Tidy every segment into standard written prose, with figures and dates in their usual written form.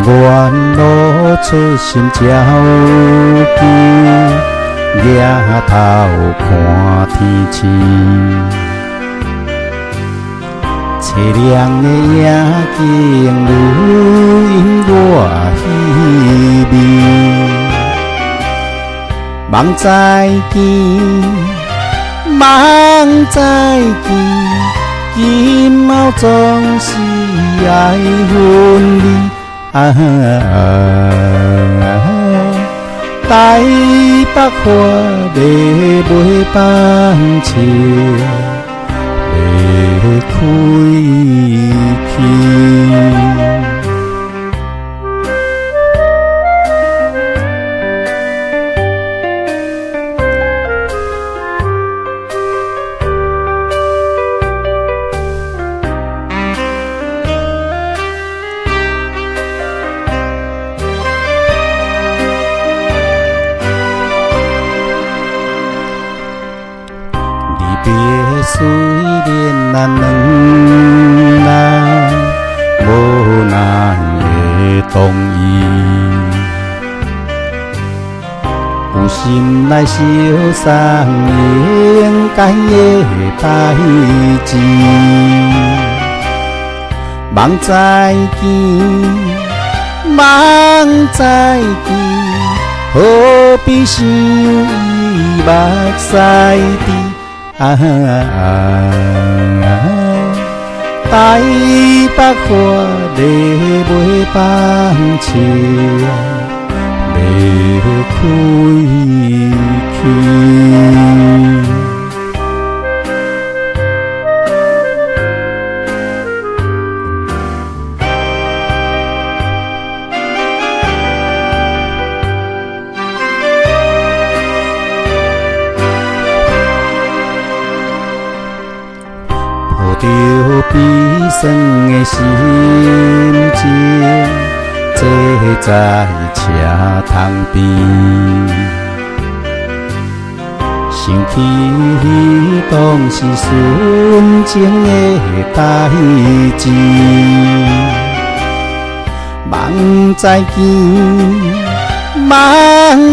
愿露出心照见，抬头看天星，凄凉的夜景如因我稀微，梦再见，梦再见，今后总是爱分离。台北花丽袂放笑，会开去。虽然咱两人无奈的同意，有心来相送应该的代志。梦再见，梦再见，何必想伊目屎滴？台北花丽袂放笑，要开去。着悲酸的心情，坐在车窗边，想起当时纯情的代志。梦再见，梦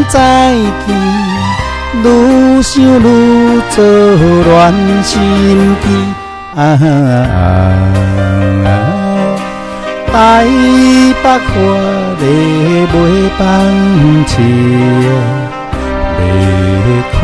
再见，愈想愈做乱心机。台北花丽袂放笑，要开